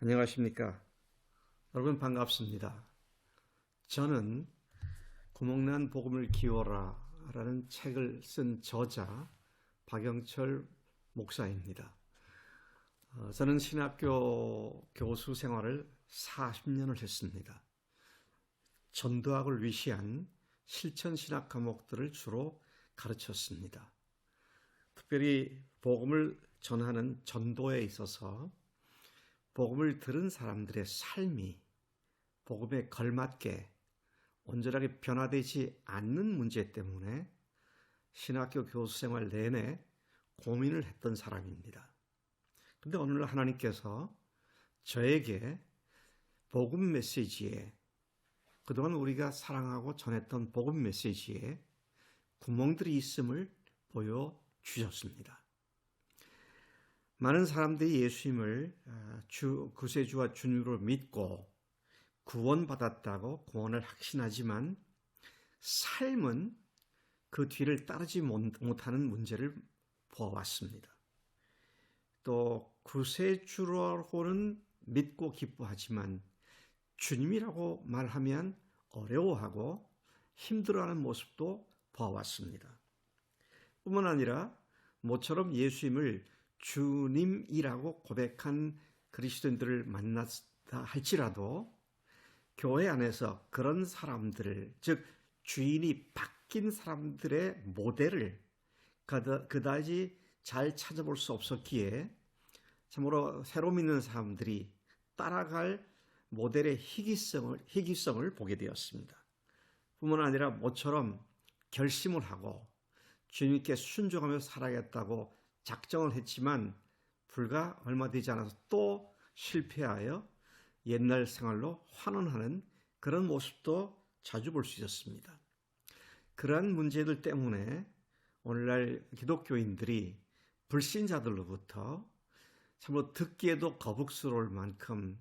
안녕하십니까. 여러분 반갑습니다. 저는 구멍난 복음을 키워라 라는 책을 쓴 저자 박영철 목사입니다. 저는 신학교 교수 생활을 40년을 했습니다. 전도학을 위시한 실천신학 과목들을 주로 가르쳤습니다. 특별히 복음을 전하는 전도에 있어서 복음을 들은 사람들의 삶이 복음에 걸맞게 온전하게 변화되지 않는 문제 때문에 신학교 교수 생활 내내 고민을 했던 사람입니다. 그런데 어느 날 하나님께서 저에게 복음 메시지에, 그동안 우리가 사랑하고 전했던 복음 메시지에 구멍들이 있음을 보여주셨습니다. 많은 사람들이 예수님을 구세주와 주님으로 믿고 구원받았다고 구원을 확신하지만 삶은 그 뒤를 따르지 못하는 문제를 보아왔습니다. 또 구세주라고는 믿고 기뻐하지만 주님이라고 말하면 어려워하고 힘들어하는 모습도 보아왔습니다. 뿐만 아니라 모처럼 예수님을 주님이라고 고백한 그리스도인들을 만났다 할지라도 교회 안에서 그런 사람들을, 즉 주인이 바뀐 사람들의 모델을 그다지 잘 찾아볼 수 없었기에 참으로 새로 믿는 사람들이 따라갈 모델의 희귀성을 보게 되었습니다. 뿐만 아니라 모처럼 결심을 하고 주님께 순종하며 살아야겠다고 작정을 했지만 불과 얼마 되지 않아서 또 실패하여 옛날 생활로 환원하는 그런 모습도 자주 볼 수 있었습니다. 그러한 문제들 때문에 오늘날 기독교인들이 불신자들로부터 참으로 듣기에도 거북스러울 만큼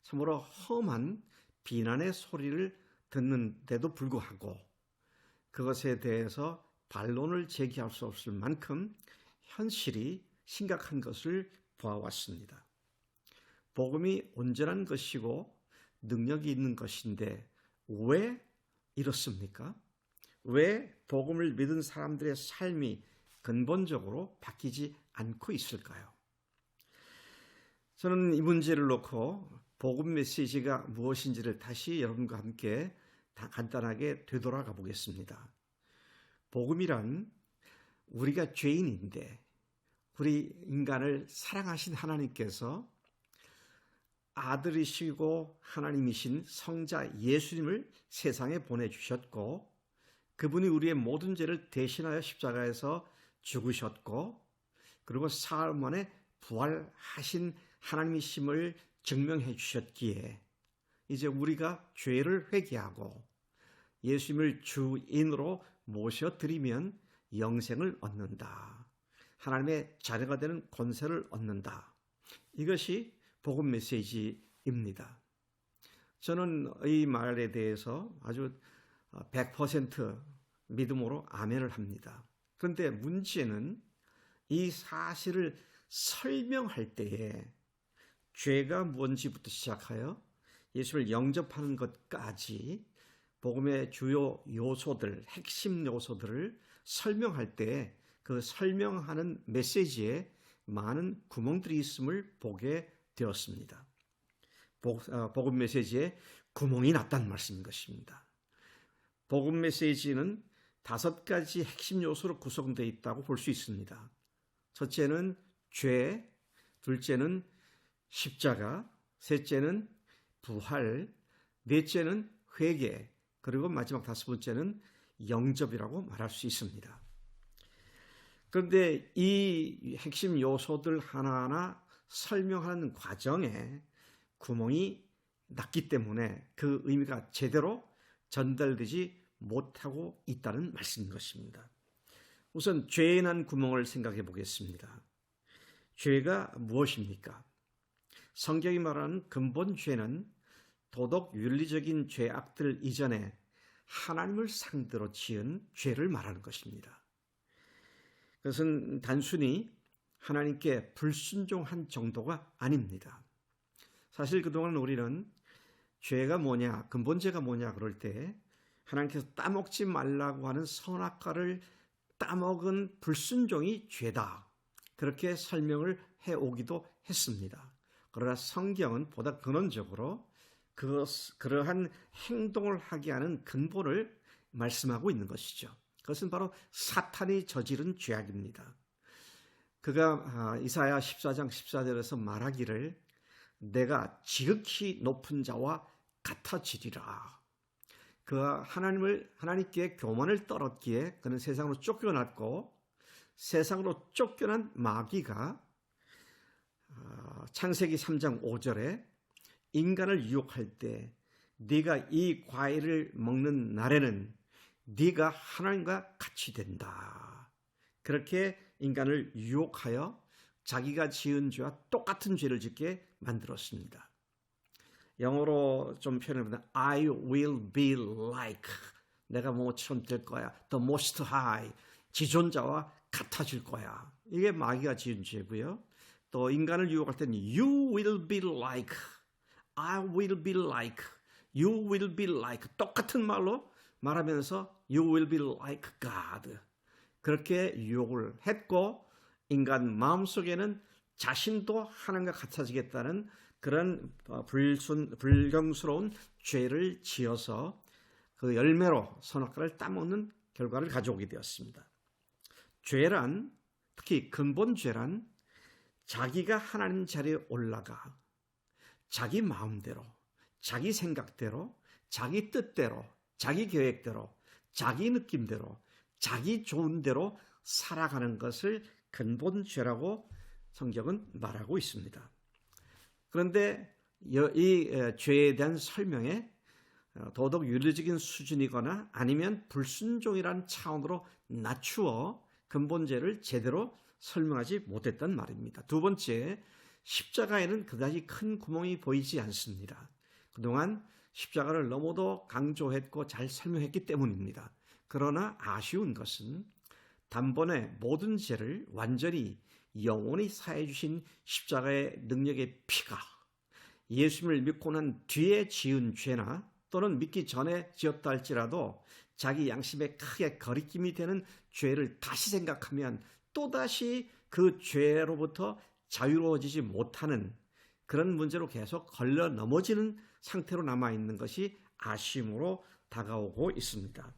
참으로 험한 비난의 소리를 듣는데도 불구하고 그것에 대해서 반론을 제기할 수 없을 만큼 현실이 심각한 것을 보아왔습니다. 복음이 온전한 것이고 능력이 있는 것인데 왜 이렇습니까? 왜 복음을 믿은 사람들의 삶이 근본적으로 바뀌지 않고 있을까요? 저는 이 문제를 놓고 복음 메시지가 무엇인지를 다시 여러분과 함께 간단하게 되돌아가 보겠습니다. 복음이란 우리가 죄인인데 우리 인간을 사랑하신 하나님께서 아들이시고 하나님이신 성자 예수님을 세상에 보내주셨고 그분이 우리의 모든 죄를 대신하여 십자가에서 죽으셨고 그리고 사흘 만에 부활하신 하나님이심을 증명해 주셨기에 이제 우리가 죄를 회개하고 예수님을 주인으로 모셔드리면 영생을 얻는다. 하나님의 자녀가 되는 권세를 얻는다. 이것이 복음 메시지입니다. 저는 이 말에 대해서 아주 100% 믿음으로 아멘을 합니다. 그런데 문제는 이 사실을 설명할 때에 죄가 뭔지부터 시작하여 예수를 영접하는 것까지 복음의 주요 요소들, 핵심 요소들을 설명할 때 그 설명하는 메시지에 많은 구멍들이 있음을 보게 되었습니다. 복음 메시지에 구멍이 났다는 말씀인 것입니다. 복음 메시지는 5가지 핵심 요소로 구성되어 있다고 볼 수 있습니다. 첫째는 죄, 둘째는 십자가, 셋째는 부활, 넷째는 회개, 그리고 마지막 5번째는 영접이라고 말할 수 있습니다. 그런데 이 핵심 요소들 하나하나 설명하는 과정에 구멍이 났기 때문에 그 의미가 제대로 전달되지 못하고 있다는 말씀인 것입니다. 우선 죄에 난 구멍을 생각해 보겠습니다. 죄가 무엇입니까? 성경이 말하는 근본 죄는 도덕 윤리적인 죄악들 이전에 하나님을 상대로 지은 죄를 말하는 것입니다. 그것은 단순히 하나님께 불순종한 정도가 아닙니다. 사실 그동안 우리는 죄가 뭐냐, 근본죄가 뭐냐 그럴 때 하나님께서 따먹지 말라고 하는 선악과를 따먹은 불순종이 죄다. 그렇게 설명을 해오기도 했습니다. 그러나 성경은 보다 근원적으로 그러한 행동을 하게 하는 근본을 말씀하고 있는 것이죠. 그것은 바로 사탄이 저지른 죄악입니다. 그가 이사야 14장 14절에서 말하기를 내가 지극히 높은 자와 같아지리라. 그가 하나님께 교만을 떨었기에 그는 세상으로 쫓겨났고 세상으로 쫓겨난 마귀가 창세기 3장 5절에 인간을 유혹할 때 네가 이 과일을 먹는 날에는 네가 하나님과 같이 된다. 그렇게 인간을 유혹하여 자기가 지은 죄와 똑같은 죄를 짓게 만들었습니다. 영어로 좀 표현해보면 I will be like, 내가 뭐처럼 될 거야. The most high, 지존자와 같아질 거야. 이게 마귀가 지은 죄고요. 또 인간을 유혹할 때는 you will be like, I will be like, you will be like, 똑같은 말로 말하면서 you will be like God. 그렇게 유혹을 했고 인간 마음속에는 자신도 하나님과 같아지겠다는 그런 불경스러운 죄를 지어서 그 열매로 선악과를 따먹는 결과를 가져오게 되었습니다. 죄란, 특히 근본 죄란 자기가 하나님 자리에 올라가 자기 마음대로, 자기 생각대로, 자기 뜻대로, 자기 계획대로, 자기 느낌대로, 자기 좋은 대로 살아가는 것을 근본 죄라고 성경은 말하고 있습니다. 그런데 이 죄에 대한 설명에 도덕 윤리적인 수준이거나 아니면 불순종이라는 차원으로 낮추어 근본죄를 제대로 설명하지 못했단 말입니다. 두 번째, 십자가에는 그다지 큰 구멍이 보이지 않습니다. 그동안 십자가를 너무도 강조했고 잘 설명했기 때문입니다. 그러나 아쉬운 것은 단번에 모든 죄를 완전히 영원히 사해 주신 십자가의 능력의 피가 예수님을 믿고 난 뒤에 지은 죄나 또는 믿기 전에 지었다 할지라도 자기 양심에 크게 거리낌이 되는 죄를 다시 생각하면 또다시 그 죄로부터 자유로워지지 못하는 그런 문제로 계속 걸려 넘어지는 상태로 남아있는 것이 아쉬움으로 다가오고 있습니다.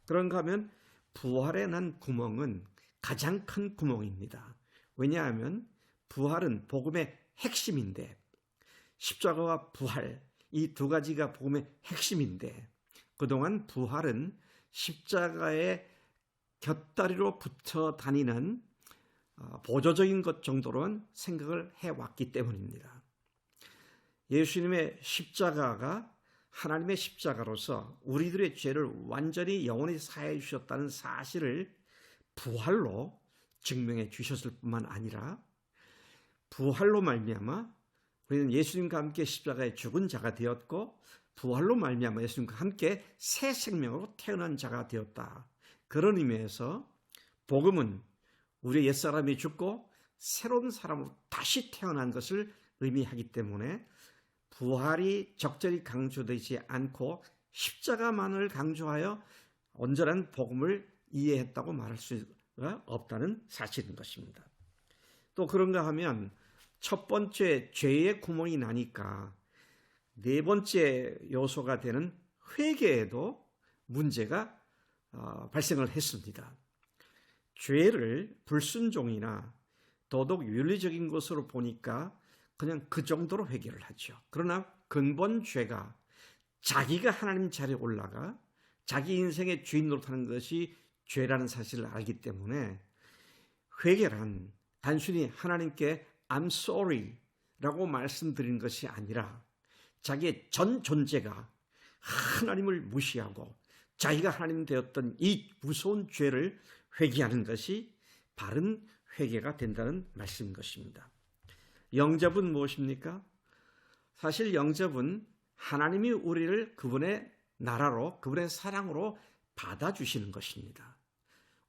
그런가 하면 부활에 난 구멍은 가장 큰 구멍입니다. 왜냐하면 부활은 복음의 핵심인데 십자가와 부활 이 두 가지가 복음의 핵심인데 그동안 부활은 십자가의 곁다리로 붙어 다니는 보조적인 것 정도로는 생각을 해왔기 때문입니다. 예수님의 십자가가 하나님의 십자가로서 우리들의 죄를 완전히 영원히 사해 주셨다는 사실을 부활로 증명해 주셨을 뿐만 아니라 부활로 말미암아 우리는 예수님과 함께 십자가에 죽은 자가 되었고 부활로 말미암아 예수님과 함께 새 생명으로 태어난 자가 되었다. 그런 의미에서 복음은 우리의 옛사람이 죽고 새로운 사람으로 다시 태어난 것을 의미하기 때문에 부활이 적절히 강조되지 않고 십자가만을 강조하여 온전한 복음을 이해했다고 말할 수가 없다는 사실인 것입니다. 또 그런가 하면 첫 번째 죄의 구멍이 나니까 네 번째 요소가 되는 회개에도 문제가 발생을 했습니다. 죄를 불순종이나 도덕 윤리적인 것으로 보니까 그냥 그 정도로 회개를 하죠. 그러나 근본 죄가 자기가 하나님 자리에 올라가 자기 인생의 주인 노릇하는 것이 죄라는 사실을 알기 때문에 회개란 단순히 하나님께 I'm sorry 라고 말씀드리는 것이 아니라 자기의 전 존재가 하나님을 무시하고 자기가 하나님 되었던 이 무서운 죄를 회개하는 것이 바른 회개가 된다는 말씀인 것입니다. 영접은 무엇입니까? 사실 영접은 하나님이 우리를 그분의 나라로 그분의 사랑으로 받아주시는 것입니다.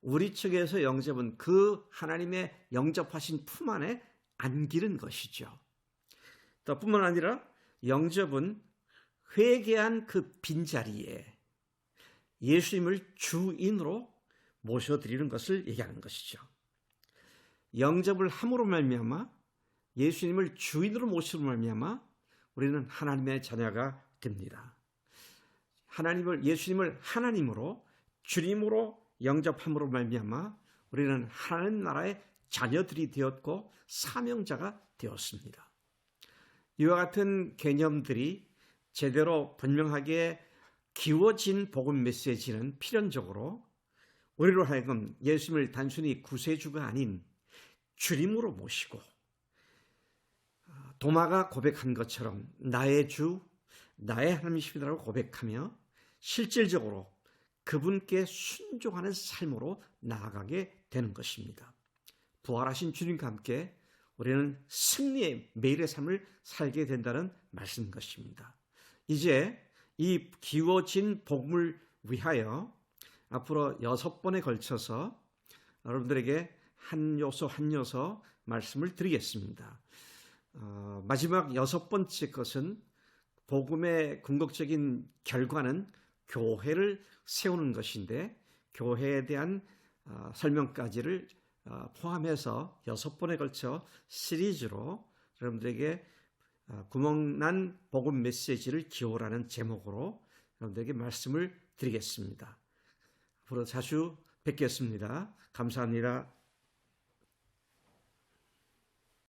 우리 측에서 영접은 그 하나님의 영접하신 품 안에 안기는 것이죠. 또 뿐만 아니라 영접은 회개한 그 빈자리에 예수님을 주인으로 모셔드리는 것을 얘기하는 것이죠. 영접을 함으로 말미암아 예수님을 주인으로 모심으로 말미암아 우리는 하나님의 자녀가 됩니다. 예수님을 하나님으로 주님으로 영접함으로 말미암아 우리는 하나님 나라의 자녀들이 되었고 사명자가 되었습니다. 이와 같은 개념들이 제대로 분명하게 기워진 복음 메시지는 필연적으로 우리로 하여금 예수님을 단순히 구세주가 아닌 주님으로 모시고 도마가 고백한 것처럼 나의 주, 나의 하나님이십니다라고 고백하며 실질적으로 그분께 순종하는 삶으로 나아가게 되는 것입니다. 부활하신 주님과 함께 우리는 승리의 매일의 삶을 살게 된다는 말씀인 것입니다. 이제 이 기워진 복음을 위하여 앞으로 6번에 걸쳐서 여러분들에게 한 요소 한 요소 말씀을 드리겠습니다. 마지막 6번째 것은 복음의 궁극적인 결과는 교회를 세우는 것인데 교회에 대한 설명까지를 포함해서 6번에 걸쳐 시리즈로 여러분들에게 구멍난 복음 메시지를 기호라는 제목으로 여러분들에게 말씀을 드리겠습니다. 앞으로 자주 뵙겠습니다. 감사합니다.